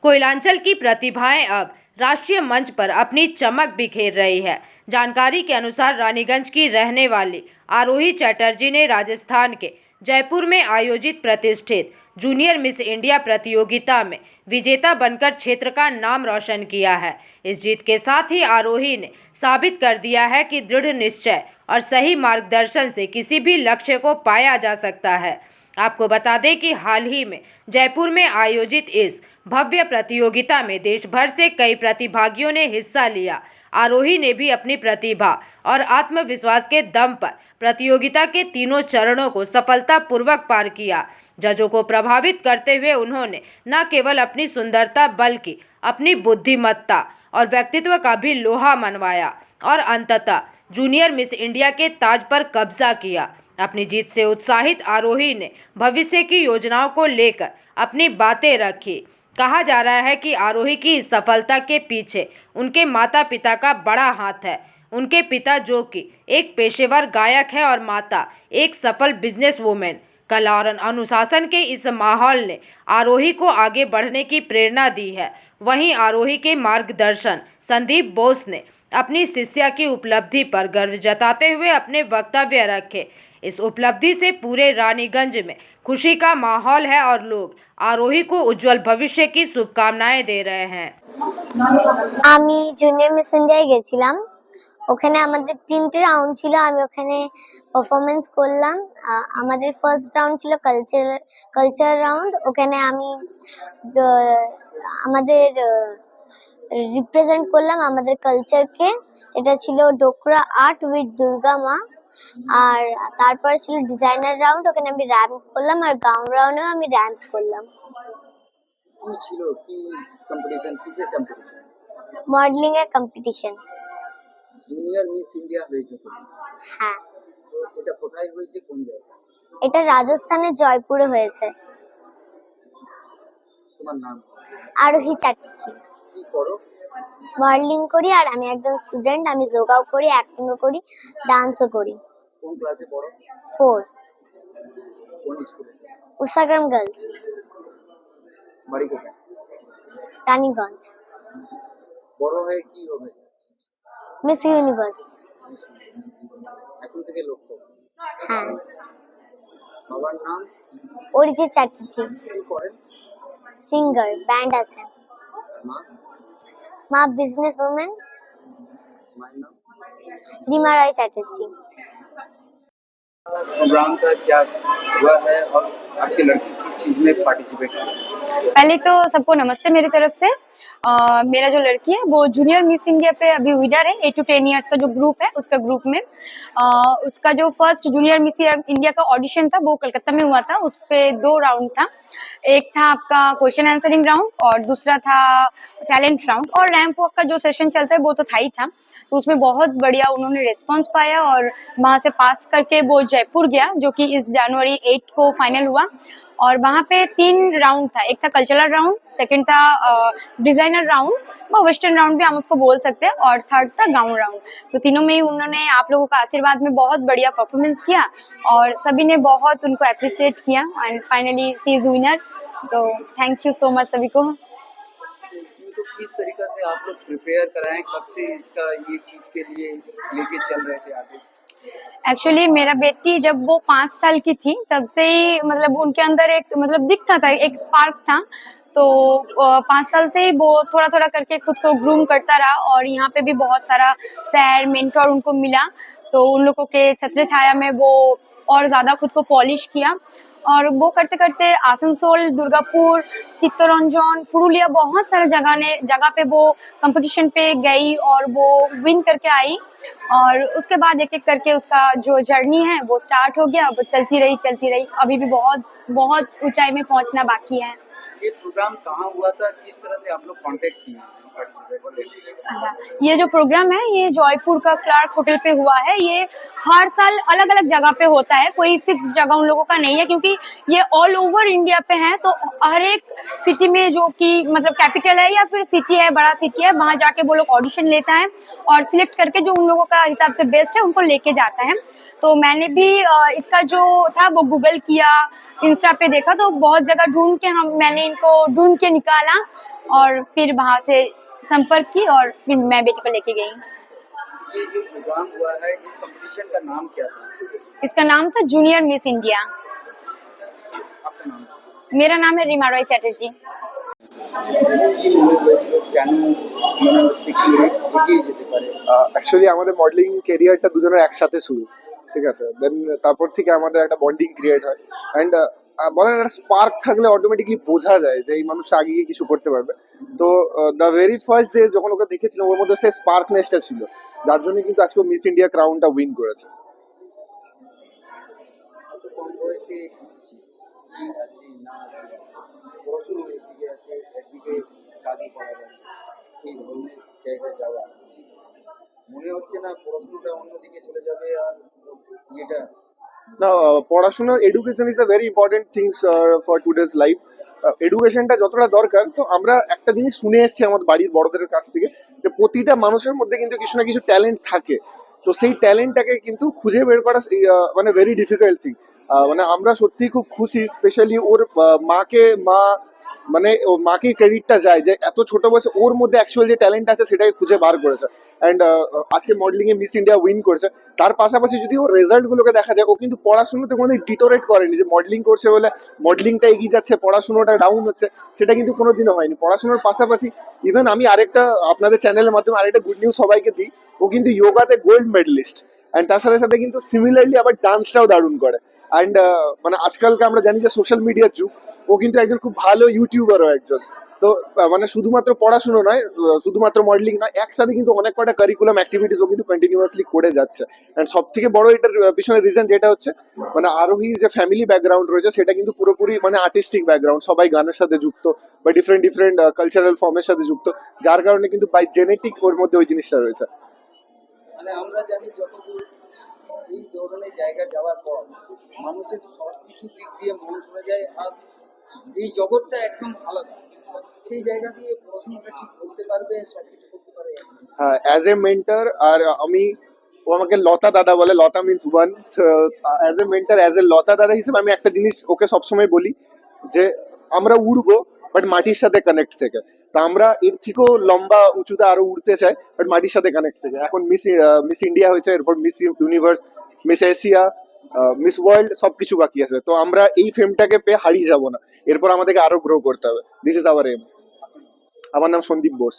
कोयलांचल की प्रतिभाएं अब राष्ट्रीय मंच पर अपनी चमक बिखेर रही है। जानकारी के अनुसार रानीगंज की रहने वाली आरोही चटर्जी ने राजस्थान के जयपुर में आयोजित प्रतिष्ठित जूनियर मिस इंडिया प्रतियोगिता में विजेता बनकर क्षेत्र का नाम रोशन किया है। इस जीत के साथ ही आरोही ने साबित कर दिया है कि दृढ़ निश्चय और सही मार्गदर्शन से किसी भी लक्ष्य को पाया जा सकता है। आपको बता दें कि हाल ही में जयपुर में आयोजित इस भव्य प्रतियोगिता में देश भर से कई प्रतिभागियों ने हिस्सा लिया। आरोही ने भी अपनी प्रतिभा और आत्मविश्वास के दम पर प्रतियोगिता के तीनों चरणों को सफलतापूर्वक पार किया। जजों को प्रभावित करते हुए उन्होंने न केवल अपनी सुंदरता बल्कि अपनी बुद्धिमत्ता और व्यक्तित्व का भी लोहा मनवाया और अंततः जूनियर मिस इंडिया के ताज पर कब्जा किया। अपनी जीत से उत्साहित आरोही ने भविष्य की योजनाओं को लेकर अपनी बातें रखी। कहा जा रहा है कि आरोही की इस सफलता के पीछे उनके माता पिता का बड़ा हाथ है। उनके पिता जो कि एक पेशेवर गायक है और माता एक सफल बिजनेस वूमेन। कला और अनुशासन के इस माहौल ने आरोही को आगे बढ़ने की प्रेरणा दी है। वहीं आरोही के मार्गदर्शन संदीप बोस ने अपनी शिष्या की उपलब्धि पर गर्व जताते हुए अपने वक्तव्य रखे। इस उपलब्धि से पूरे रानीगंज में खुशी का माहौल है और लोग आरोही को उज्जवल भविष्य की शुभकामनाएं दे रहे हैं। আমি জুনিয়র মিস ইন্ডিয়ায় গেছিলাম। ওখানে আমাদের 3টে রাউন্ড ছিল। আমি ওখানে পারফরমেন্স করলাম। আমাদের ফার্স্ট রাউন্ড ছিল কালচার রাউন্ড। ওখানে আমি আমাদের রিপ্রেজেন্ট করলাম আমাদের কালচারকে, যেটা ছিল ডোকরা আর্ট উইথ দুর্গা মা। আর তারপর ছিল ডিজাইনার রাউন্ড, ওখানে আমি র্যাম্প করলাম। আর গাউন রাউন্ডেও আমি র্যাম্প করলাম। কি ছিল, কি কম্পিটিশন, কিসের কম্পিটিশন? মডেলিং এর কম্পিটিশন। জুনিয়র মিস ইন্ডিয়া হয়েছে তো? হ্যাঁ। তো এটা কোথায় হয়েছে, কোন জায়গায়? এটা রাজস্থানের জয়পুরে হয়েছে। তোমার নাম? আরোহী চ্যাটার্জি। কি করো? মডেলিং করি আর আমি একজন স্টুডেন্ট। আমি যোগাও করি, অ্যাক্টিংও করি, ডান্সও করি। কোন ক্লাসে পড়ো? 4। কোন স্কুলে? উষাগ্রাম গার্লস। বাড়ি কোথায়? রানীগঞ্জ। বড় হয়ে কি হবে? Miss universe. এখন থেকে লক্ষ্য? হ্যাঁ। বাবার নাম? অরিজিৎ চ্যাটার্জি। কি করেন? সিঙ্গার, ব্যান্ড আছে। মা? মা বিজনেস ওম্যান। माय नाम? रीमा रॉय चैटर्जी। प्रोग्राम का क्या हुआ है और आपकी लड़की किस चीज में पार्टिसिपेट की? पहले तो सबको नमस्ते मेरी तरफ से। मेरा जो लड़की है वो जूनियर मिस इंडिया पे अभी विनर है। 8 to 10 ईयर्स का जो ग्रुप है उसका ग्रुप में उसका जो फर्स्ट जूनियर मिस इंडिया का ऑडिशन था वो कलकत्ता में हुआ था। उस पे 2 राउंड था। एक था आपका क्वेश्चन आंसरिंग राउंड और दूसरा था टैलेंट राउंड। और रैंप वॉक का जो सेशन चलता है वो तो था ही था। तो उसमें बहुत बढ़िया उन्होंने रिस्पॉन्स पाया और वहां से पास करके वो जयपुर गया, जो कि इस जनवरी 8 को फाइनल हुआ। और वहाँ पे 3 राउंड था। एक था कल्चरल राउंड, सेकंड था डिजाइनर राउंड, वो वेस्टर्न राउंड भी हम उसको बोल सकते हैं, और थर्ड था गाउन राउंड। तो तीनों में ही उन्होंने आप लोगों का आशीर्वाद में बहुत बढ़िया परफॉर्मेंस किया और सभी ने बहुत उनको अप्रिशिएट किया and finally she is winner. तो थैंक यू सो मच सभी को। तो किस तरीके से आप लोग प्रिपेयर कराएं, कब से इसका ये चीज के लिए लेके चल रहे थे आगे? एक्चुअली मेरा बेटी जब वो 5 साल की थी तब से ही मतलब उनके अंदर एक मतलब दिखता था, एक स्पार्क था। तो 5 साल से ही वो थोड़ा थोड़ा करके खुद को ग्रूम करता रहा और यहाँ पे भी बहुत सारा सर मेंटोर उनको मिला। तो उन लोगों के छत्र छाया में वो और ज्यादा खुद को पॉलिश किया और वो करते करते आसनसोल, दुर्गापुर, चित्तरंजन, पुरुलिया बहुत सारे जगह पे वो कंपटीशन पे गई और वो विन करके आई। और उसके बाद एक एक करके उसका जो जर्नी है वो स्टार्ट हो गया। वो चलती रही अभी भी बहुत बहुत ऊंचाई में पहुंचना बाकी है। ये प्रोग्राम कहाँ हुआ था, किस तरह से आप लोग कांटेक्ट किए? अच्छा, ये जो प्रोग्राम है ये जयपुर का क्लार्क होटल पे हुआ है। ये हर साल अलग अलग जगह पे होता है, कोई फिक्स जगह उन लोगों का नहीं है, क्योंकि ये ऑल ओवर इंडिया पे है। तो हर एक सिटी में जो कि मतलब कैपिटल है या फिर सिटी है, बड़ा सिटी है, वहां जाके वो लोग ऑडिशन लेता है और सिलेक्ट करके जो उन लोगों का हिसाब से बेस्ट है उनको लेके जाता है। तो मैंने भी इसका जो था वो गूगल किया, इंस्टा पे देखा, तो बहुत जगह ढूंढ के मैंने इनको ढूंढ के निकाला और फिर वहां से संपर्क की और फिर मैं बेटी को लेके गई। ये जो प्रोग्राम हुआ है इस कंपटीशन का नाम क्या था? इसका नाम था जूनियर मिस इंडिया। आपका नाम मेरा नाम है रीमा रॉय चैटर्जी। কি মনে হয়েছিল, কেন মনে হচ্ছে কি এগিয়ে যেতে পারে? অ্যাকচুয়ালি আমাদের মডেলিং কেরিয়ারটা দুজনের একসাথে শুরু, ঠিক আছে। দেন তারপর থেকে আমাদের একটা বন্ডিং ক্রিয়েট হয় অ্যান্ড বলেন একটা স্পার্ক থাকলে অটোমেটিকলি বোঝা যায় যে এই মানুষটা আগে গিয়ে কিছু করতে পারবে। তো দ্য ভেরি ফার্স্ট ডে যখন ওকে দেখেছিলাম ওর মধ্যে সেই স্পার্কনেসটা ছিল, যার জন্য কিন্তু আজকে মিস ইন্ডিয়া ক্রাউনটা উইন করেছে। এত কম বয়সে বুঝছি কি আছে না আছে, পড়াশুনো একদিকে আছে, একদিকে কাজও করা আছে, এই ধরনের জায়গায় যাওয়া মনে হচ্ছে না পড়াশুনোটা অন্যদিকে চলে যাবে আর ইয়েটা? না, পড়াশোনা education is the very important things for today's life. এডুকেশনটা যতটা দরকার, তো আমরা একটা জিনিস শুনে এসেছি আমাদের বাড়ির বড়দের কাছ থেকে যে প্রতিটা মানুষের মধ্যে কিন্তু কিছু না কিছু ট্যালেন্ট থাকে। তো সেই ট্যালেন্টটাকে কিন্তু খুঁজে বের করা মানে ভেরি ডিফিকাল্ট থিং। মানে আমরা সত্যিই খুব খুশি, স্পেশালি ওর মানে ও মাকে ক্রেডিটটা যায় যে এত ছোট বয়সে ওর মধ্যে অ্যাকচুয়াল যে ট্যালেন্ট আছে সেটাকে খুঁজে বার করেছে। অ্যান্ড আজকে মডেলিং এ মিস ইন্ডিয়া উইন করেছে। তার পাশাপাশি যদি ওর রেজাল্ট গুলোকে দেখা যায়, ও কিন্তু পড়াশোনাতে কোনোদিন ডিটোরেট করেনি যে মডেলিং করছে বলে মডেলিংটা এগিয়ে যাচ্ছে, পড়াশোনাটা ডাউন হচ্ছে, সেটা কিন্তু কোনোদিনও হয়নি। পড়াশোনার পাশাপাশি ইভেন আমি আরেকটা আপনাদের চ্যানেলের মাধ্যমে আরেকটা গুড নিউজ সবাইকে দিই, ও কিন্তু যোগাতে গোল্ড মেডেলিস্ট। অ্যান্ড তার সাথে সাথে কিন্তু সিমিলারলি আবার ডান্সটাও দারুণ করে। অ্যান্ড মানে আজকালকে আমরা জানি যে সোশ্যাল মিডিয়ার যুগ, ও কিন্তু একজন খুব ভালো ইউটিউবারও একজন। তো মানে শুধুমাত্র পড়াশুনো নয়, শুধুমাত্র মডেলিং নয়, একসাথে কিন্তু অনেক কটা কারিকুলাম অ্যাক্টিভিটিস ও কিন্তু কন্টিনিউয়াসলি করে যাচ্ছে। অ্যান্ড সব থেকে বড় এটার পিছনে রিজন যেটা হচ্ছে, মানে আরোহীর যে ফ্যামিলি ব্যাকগ্রাউন্ড রয়েছে সেটা কিন্তু পুরোপুরি মানে আর্টিস্টিক ব্যাকগ্রাউন্ড, সবাই গানের সাথে যুক্ত বা ডিফারেন্ট ডিফারেন্ট কালচারাল ফর্মের সাথে যুক্ত, যার কারণে কিন্তু বাই জেনেটিক ওর মধ্যে ওই জিনিসটা রয়েছে। মানে আমরা জানি যতদূর এই ধরনের জায়গা যাওয়ার পর মানুষের সব কিছু দিক দিয়ে মন চলে যায়, আর এই জগৎটা একদম আলাদা। সেই জায়গা দিয়ে পড়াশোনাটা ঠিক করতে পারবে, সব কিছু করতে পারবে। হ্যাঁ, অ্যাজ এ মেন্টর, আর আমি, ও আমাকে লতা দাদা বলে, Lata means one. As a mentor, as a Lata দাদা হিসেবে আমি একটা জিনিস ওকে সবসময় বলি যে আমরা উড়বো বাট মাটির সাথে কানেক্ট থেকে। তা আমরা এর থেকেও লম্বা উঁচুতে আরো উড়তে চাই, বাট মাটির সাথে কানেক্ট থেকে। এখন মিস ইন্ডিয়া হয়েছে, এরপর miss universe, miss Asia, miss world, সবকিছু বাকি আছে। তো আমরা এই ফেমটাকে পেয়ে হারিয়ে যাব না, এরপর আমাদেরকে আরো গ্রো করতে হবে। This is our aim. আমার নাম সন্দীপ বোস।